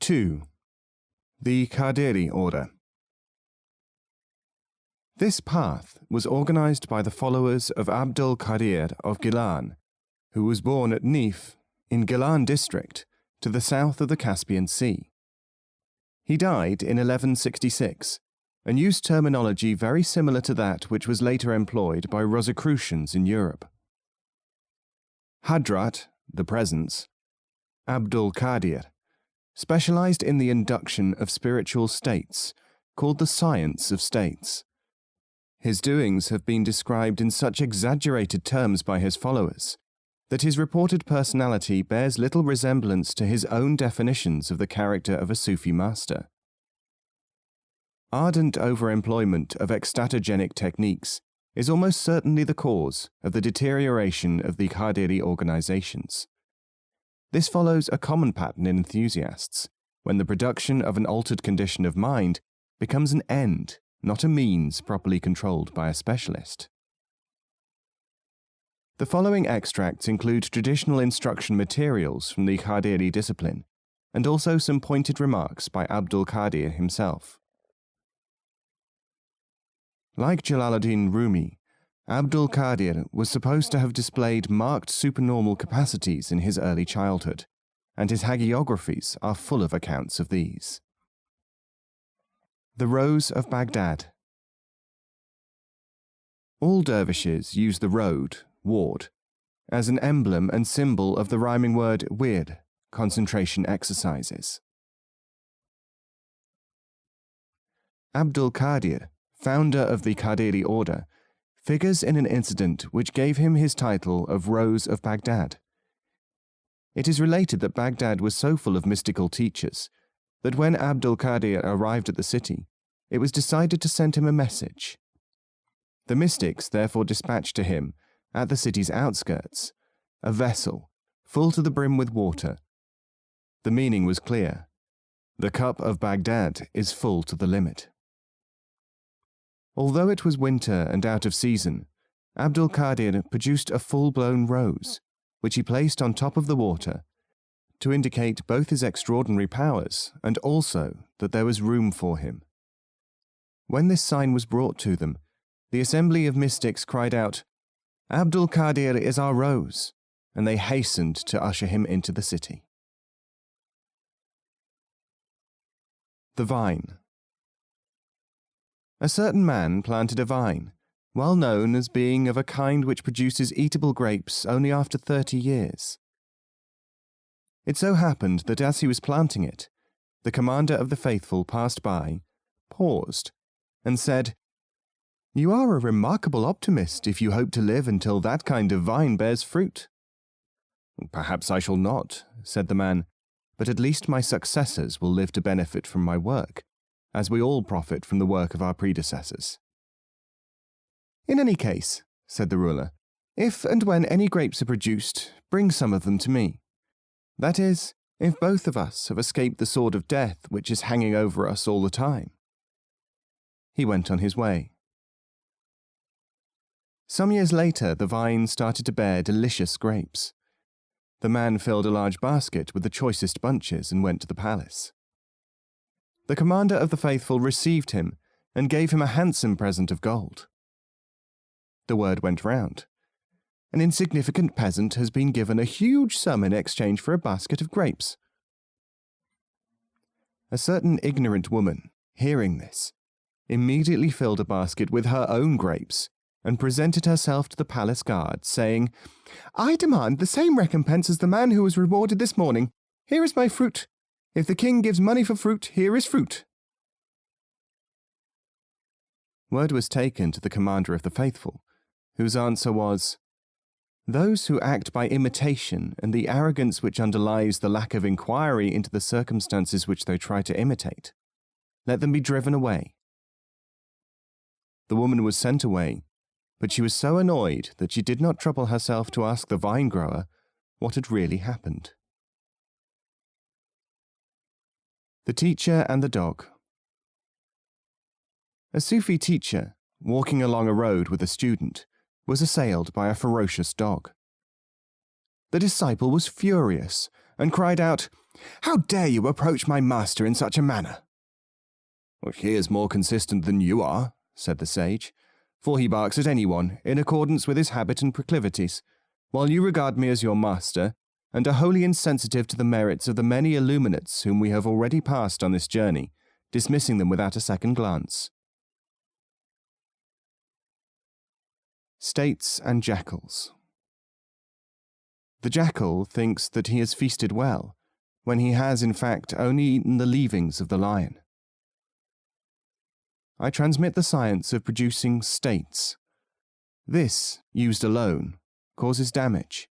2. The Qadiri Order. This path was organized by the followers of Abdul Qadir of Gilan, who was born at Nif in Gilan district to the south of the Caspian Sea. He died in 1166 and used terminology very similar to that which was later employed by Rosicrucians in Europe. Hadrat, the presence, Abdul Qadir, specialized in the induction of spiritual states, called the science of states. His doings have been described in such exaggerated terms by his followers that his reported personality bears little resemblance to his own definitions of the character of a Sufi master. Ardent overemployment of ecstatogenic techniques is almost certainly the cause of the deterioration of the Qadiri organizations. This follows a common pattern in enthusiasts, when the production of an altered condition of mind becomes an end, not a means properly controlled by a specialist. The following extracts include traditional instruction materials from the Qadiri discipline, and also some pointed remarks by Abdul Qadir himself. Like Jalaluddin Rumi, Abdul Qadir was supposed to have displayed marked supernormal capacities in his early childhood, and his hagiographies are full of accounts of these. The Rows of Baghdad. All dervishes use the road, ward, as an emblem and symbol of the rhyming word wir, concentration exercises. Abdul Qadir, founder of the Qadiri order, figures in an incident which gave him his title of Rows of Baghdad. It is related that Baghdad was so full of mystical teachers that when Abdul Qadir arrived at the city, it was decided to send him a message. The mystics therefore dispatched to him, at the city's outskirts, a vessel full to the brim with water. The meaning was clear. The cup of Baghdad is full to the limit. Although it was winter and out of season, Abdul Qadir produced a full-blown rose, which he placed on top of the water, to indicate both his extraordinary powers and also that there was room for him. When this sign was brought to them, the assembly of mystics cried out, "Abdul Qadir is our rose," and they hastened to usher him into the city. The Vine. A certain man planted a vine, well known as being of a kind which produces eatable grapes only after 30 years. It so happened that as he was planting it, the commander of the faithful passed by, paused, and said, "You are a remarkable optimist if you hope to live until that kind of vine bears fruit." "Perhaps I shall not," said the man, "but at least my successors will live to benefit from my work, as we all profit from the work of our predecessors." "In any case," said the ruler, "if and when any grapes are produced, bring some of them to me. That is, if both of us have escaped the sword of death which is hanging over us all the time." He went on his way. Some years later, the vine started to bear delicious grapes. The man filled a large basket with the choicest bunches and went to the palace. The commander of the faithful received him and gave him a handsome present of gold. The word went round. An insignificant peasant has been given a huge sum in exchange for a basket of grapes. A certain ignorant woman, hearing this, immediately filled a basket with her own grapes and presented herself to the palace guard, saying, "I demand the same recompense as the man who was rewarded this morning. Here is my fruit. If the king gives money for fruit, here is fruit." Word was taken to the commander of the faithful, whose answer was, "Those who act by imitation and the arrogance which underlies the lack of inquiry into the circumstances which they try to imitate, let them be driven away." The woman was sent away, but she was so annoyed that she did not trouble herself to ask the vine grower what had really happened. The Teacher and the Dog. A Sufi teacher, walking along a road with a student, was assailed by a ferocious dog. The disciple was furious and cried out, How dare you approach my master in such a manner?" "Well, he is more consistent than you are," said the sage, "for he barks at anyone in accordance with his habit and proclivities, while you regard me as your master, and are wholly insensitive to the merits of the many illuminates whom we have already passed on this journey, dismissing them without a second glance." States and Jackals. The jackal thinks that he has feasted well, when he has in fact only eaten the leavings of the lion. I transmit the science of producing states. This, used alone, causes damage.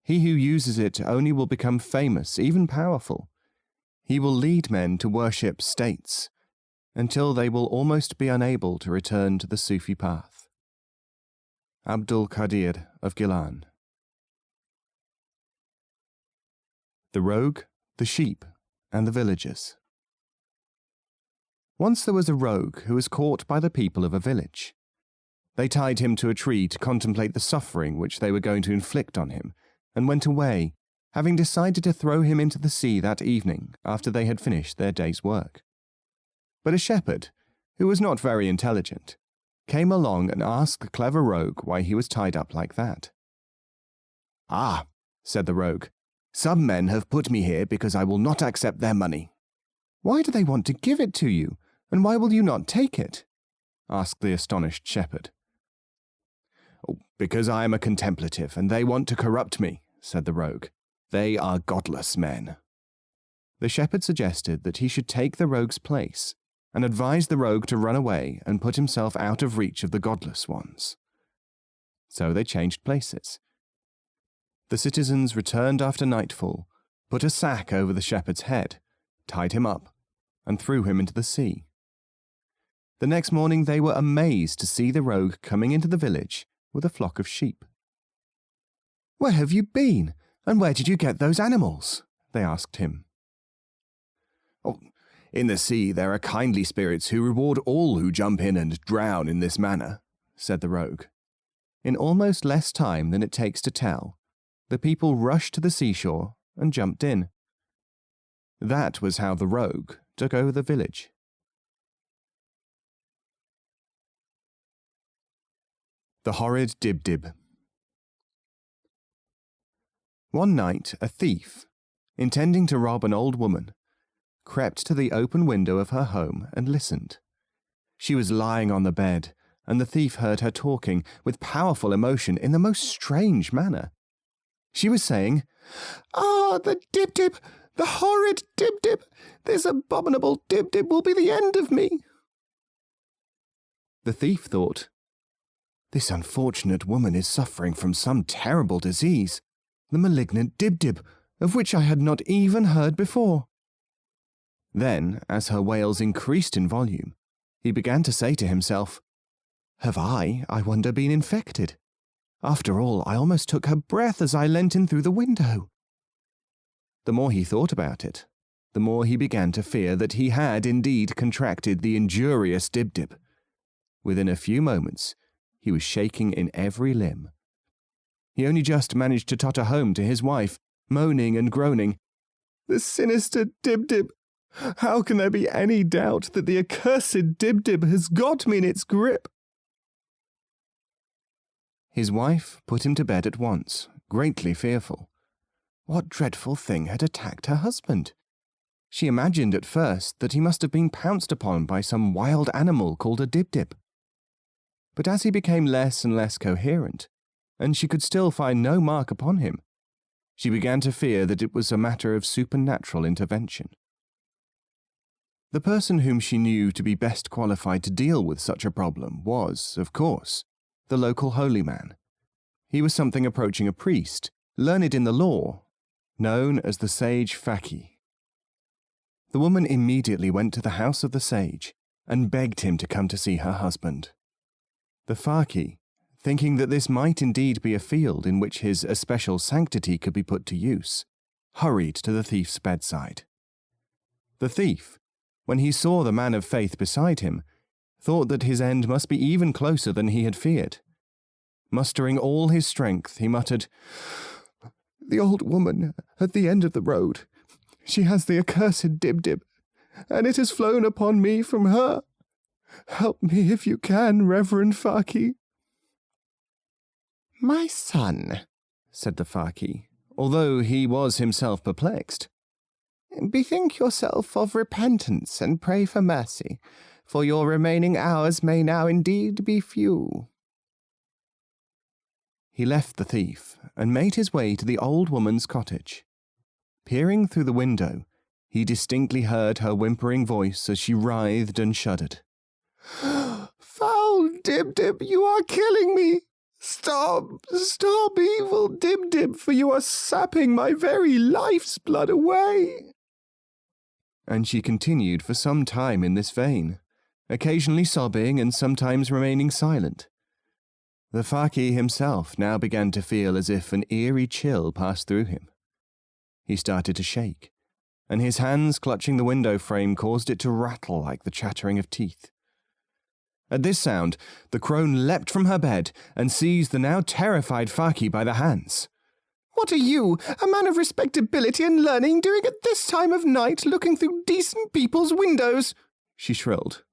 He who uses it only will become famous, even powerful. He will lead men to worship states, until they will almost be unable to return to the Sufi path. Abdul Qadir of Gilan. The Rogue, the Sheep, and the Villagers. Once there was a rogue who was caught by the people of a village. They tied him to a tree to contemplate the suffering which they were going to inflict on him, and went away, having decided to throw him into the sea that evening after they had finished their day's work. But a shepherd, who was not very intelligent, came along and asked the clever rogue why he was tied up like that. "Ah," said the rogue, "some men have put me here because I will not accept their money." "Why do they want to give it to you, and why will you not take it?" asked the astonished shepherd. "Oh, because I am a contemplative, and they want to corrupt me," said the rogue. "They are godless men." The shepherd suggested that he should take the rogue's place, and advised the rogue to run away and put himself out of reach of the godless ones. So they changed places. The citizens returned after nightfall, put a sack over the shepherd's head, tied him up, and threw him into the sea. The next morning they were amazed to see the rogue coming into the village with a flock of sheep. "Where have you been, and where did you get those animals?" they asked him. "Oh, in the sea there are kindly spirits who reward all who jump in and drown in this manner," said the rogue. In almost less time than it takes to tell, the people rushed to the seashore and jumped in. That was how the rogue took over the village. The Horrid Dib-Dib. One night a thief, intending to rob an old woman, crept to the open window of her home and listened. She was lying on the bed, and the thief heard her talking with powerful emotion in the most strange manner. She was saying, "Ah, the Dib-Dib! The horrid Dib-Dib! This abominable Dib-Dib will be the end of me!" The thief thought, "This unfortunate woman is suffering from some terrible disease, the malignant Dib-Dib, of which I had not even heard before." Then, as her wails increased in volume, he began to say to himself, "Have I wonder, been infected? After all, I almost took her breath as I leant in through the window." The more he thought about it, the more he began to fear that he had indeed contracted the injurious Dib-Dib. Within a few moments, he was shaking in every limb. He only just managed to totter home to his wife, moaning and groaning, "The sinister Dib-Dib! How can there be any doubt that the accursed Dib-Dib has got me in its grip?" His wife put him to bed at once, greatly fearful. What dreadful thing had attacked her husband? She imagined at first that he must have been pounced upon by some wild animal called a Dib-Dib. But as he became less and less coherent, and she could still find no mark upon him, she began to fear that it was a matter of supernatural intervention. The person whom she knew to be best qualified to deal with such a problem was, of course, the local holy man. He was something approaching a priest, learned in the law, known as the sage Faki. The woman immediately went to the house of the sage and begged him to come to see her husband. The Faki, thinking that this might indeed be a field in which his especial sanctity could be put to use, hurried to the thief's bedside. The thief, when he saw the man of faith beside him, thought that his end must be even closer than he had feared. Mustering all his strength, he muttered, "The old woman at the end of the road She has the accursed Dib-Dib, and it has flown upon me from her. Help me if you can, Reverend Faki." "My son," said the Faki, although he was himself perplexed, "bethink yourself of repentance and pray for mercy, for your remaining hours may now indeed be few." He left the thief and made his way to the old woman's cottage. Peering through the window, he distinctly heard her whimpering voice as she writhed and shuddered. "Foul Dib-Dib, you are killing me! Stop, stop, evil Dib-Dib, for you are sapping my very life's blood away." And she continued for some time in this vein, occasionally sobbing and sometimes remaining silent. The Faki himself now began to feel as if an eerie chill passed through him. He started to shake, and his hands clutching the window frame caused it to rattle like the chattering of teeth. At this sound, the crone leapt from her bed and seized the now terrified Faki by the hands. "What are you, a man of respectability and learning, doing at this time of night looking through decent people's windows?" she shrilled.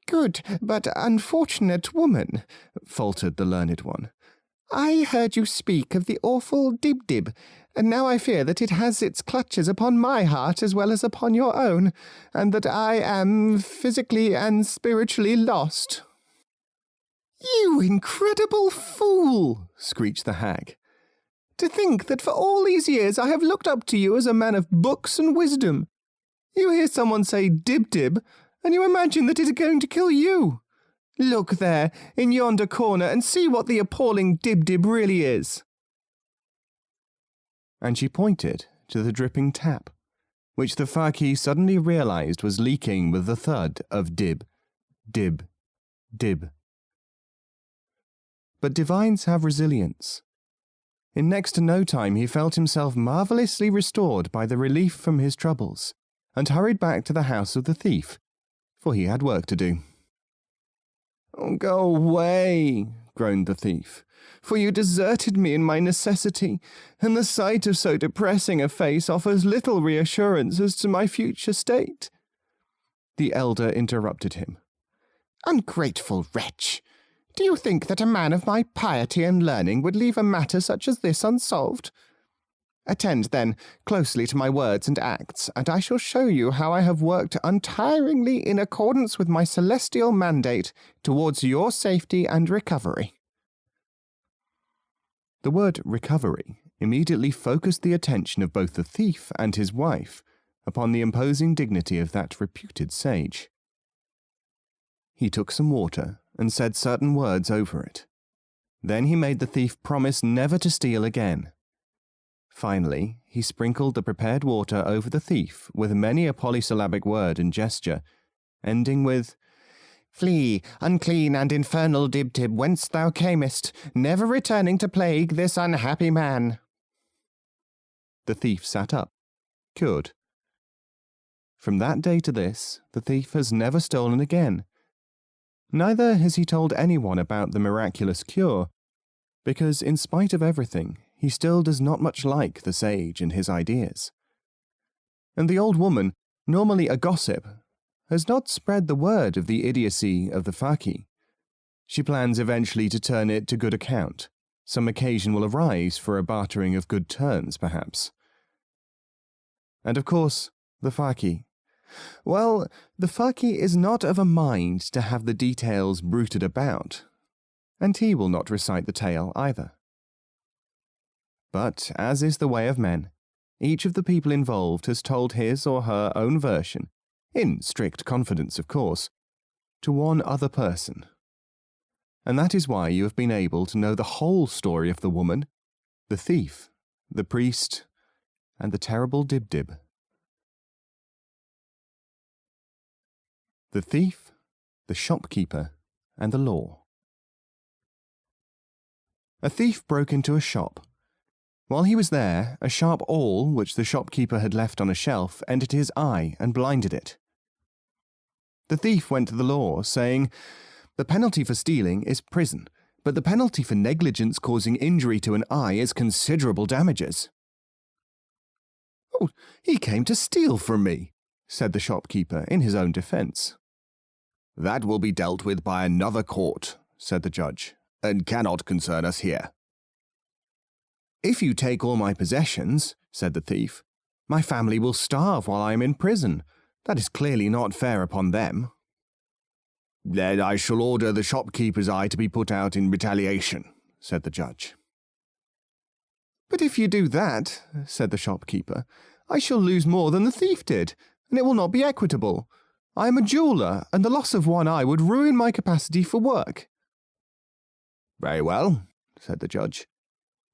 "Good, but unfortunate woman," faltered the learned one. "I heard you speak of the awful Dib-Dib, and now I fear that it has its clutches upon my heart as well as upon your own, and that I am physically and spiritually lost." "You incredible fool!" screeched the hag. "To think that for all these years I have looked up to you as a man of books and wisdom. You hear someone say Dib-Dib, and you imagine that it is going to kill you. Look there, in yonder corner, and see what the appalling Dib-Dib really is." And she pointed to the dripping tap, which the Faki suddenly realized was leaking with the thud of dib, dib, dib. But divines have resilience. In next to no time he felt himself marvellously restored by the relief from his troubles, and hurried back to the house of the thief, for he had work to do. "Oh, go away," groaned the thief, "for you deserted me in my necessity, and the sight of so depressing a face offers little reassurance as to my future state." The elder interrupted him. "Ungrateful wretch! Do you think that a man of my piety and learning would leave a matter such as this unsolved? Attend, then, closely to my words and acts, and I shall show you how I have worked untiringly in accordance with my celestial mandate towards your safety and recovery." The word recovery immediately focused the attention of both the thief and his wife upon the imposing dignity of that reputed sage. He took some water and said certain words over it. Then he made the thief promise never to steal again. Finally, he sprinkled the prepared water over the thief with many a polysyllabic word and gesture, ending with, "Flee, unclean and infernal Dib-Dib, whence thou camest, never returning to plague this unhappy man." The thief sat up, cured. From that day to this, the thief has never stolen again. Neither has he told anyone about the miraculous cure, because in spite of everything, he still does not much like the sage and his ideas. And the old woman, normally a gossip, has not spread the word of the idiocy of the Faki. She plans eventually to turn it to good account. Some occasion will arise for a bartering of good turns, perhaps. And of course, the Faki. Well, the Faki is not of a mind to have the details bruited about, and he will not recite the tale either. But, as is the way of men, each of the people involved has told his or her own version, in strict confidence of course, to one other person. And that is why you have been able to know the whole story of the woman, the thief, the priest, and the terrible Dib-Dib. The thief, the shopkeeper, and the law. A thief broke into a shop. While he was there, a sharp awl, which the shopkeeper had left on a shelf, entered his eye and blinded it. The thief went to the law, saying, "The penalty for stealing is prison, but the penalty for negligence causing injury to an eye is considerable damages." "Oh, he came to steal from me," said the shopkeeper in his own defence. "That will be dealt with by another court," said the judge, "and cannot concern us here." "If you take all my possessions," said the thief, "my family will starve while I am in prison. That is clearly not fair upon them." "Then I shall order the shopkeeper's eye to be put out in retaliation," said the judge. "But if you do that," said the shopkeeper, "I shall lose more than the thief did, and it will not be equitable. I am a jeweller, and the loss of one eye would ruin my capacity for work." "Very well," said the judge.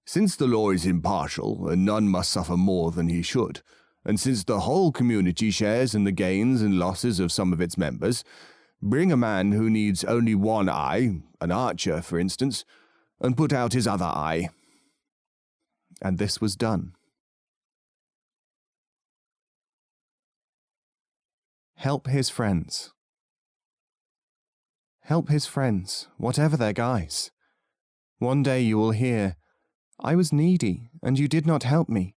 "Since the law is impartial, and none must suffer more than he should, and since the whole community shares in the gains and losses of some of its members, bring a man who needs only one eye, an archer, for instance, and put out his other eye." And this was done. Help his friends. Help his friends, whatever their guise. One day you will hear, "I was needy, and you did not help me.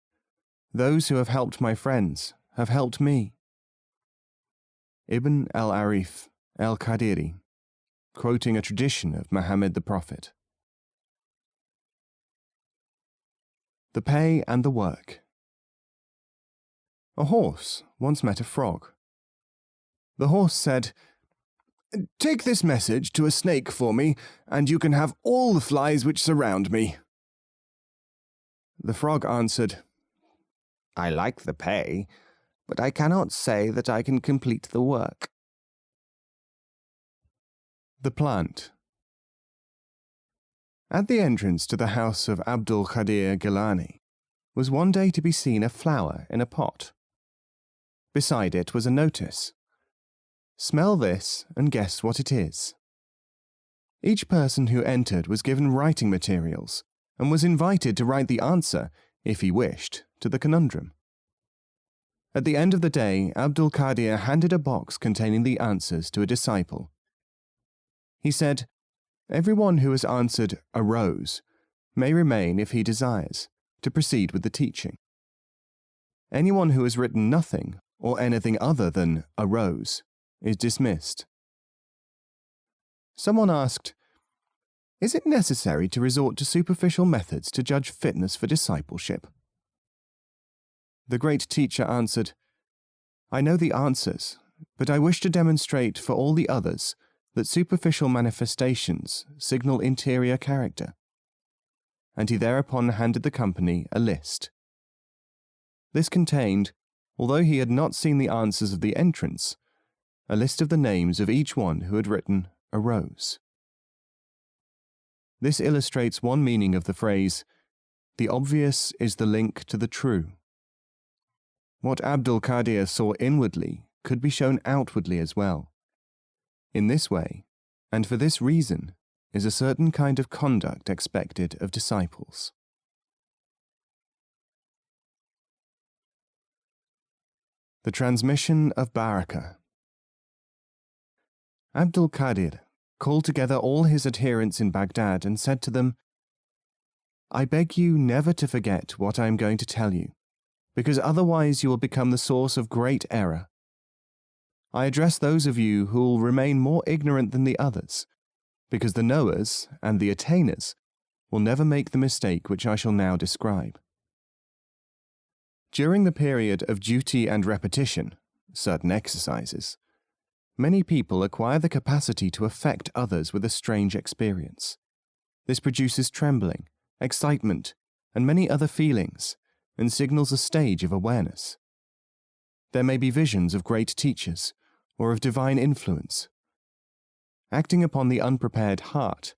Those who have helped my friends have helped me." Ibn al-Arif al-Qadiri, quoting a tradition of Muhammad the Prophet. The pay and the work. A horse once met a frog. The horse said, "Take this message to a snake for me, and you can have all the flies which surround me." The frog answered, "I like the pay, but I cannot say that I can complete the work." The plant. At the entrance to the house of Abdul Qadir Gilani was one day to be seen a flower in a pot. Beside it was a notice. "Smell this and guess what it is." Each person who entered was given writing materials and was invited to write the answer, if he wished, to the conundrum. At the end of the day, Abdul Qadir handed a box containing the answers to a disciple. He said, "Everyone who has answered a rose may remain, if he desires, to proceed with the teaching. Anyone who has written nothing or anything other than a rose is dismissed." Someone asked, "Is it necessary to resort to superficial methods to judge fitness for discipleship?" The great teacher answered, "I know the answers, but I wish to demonstrate for all the others that superficial manifestations signal interior character." And he thereupon handed the company a list. This contained, although he had not seen the answers of the entrance, a list of the names of each one who had written a rose. This illustrates one meaning of the phrase, "The obvious is the link to the true." What Abdul Qadir saw inwardly could be shown outwardly as well. In this way, and for this reason, is a certain kind of conduct expected of disciples. The transmission of barakah. Abdul Qadir called together all his adherents in Baghdad and said to them, "I beg you never to forget what I am going to tell you, because otherwise you will become the source of great error. I address those of you who will remain more ignorant than the others, because the knowers and the attainers will never make the mistake which I shall now describe. During the period of duty and repetition, certain exercises, many people acquire the capacity to affect others with a strange experience. This produces trembling, excitement, and many other feelings, and signals a stage of awareness. There may be visions of great teachers, or of divine influence. Acting upon the unprepared heart,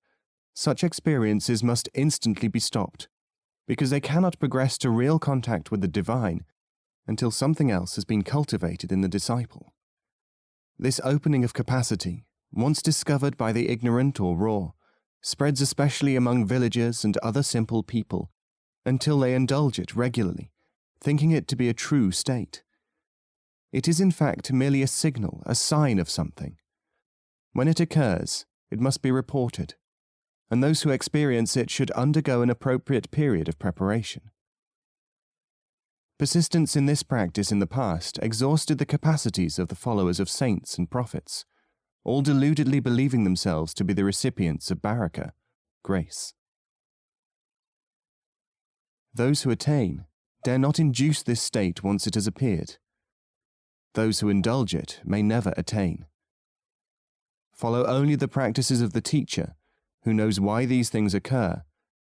such experiences must instantly be stopped, because they cannot progress to real contact with the divine until something else has been cultivated in the disciple. This opening of capacity, once discovered by the ignorant or raw, spreads especially among villagers and other simple people, until they indulge it regularly, thinking it to be a true state. It is in fact merely a signal, a sign of something. When it occurs, it must be reported, and those who experience it should undergo an appropriate period of preparation. Persistence in this practice in the past exhausted the capacities of the followers of saints and prophets, all deludedly believing themselves to be the recipients of baraka, grace. Those who attain dare not induce this state once it has appeared. Those who indulge it may never attain. Follow only the practices of the teacher, who knows why these things occur,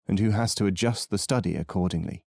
and who has to adjust the study accordingly.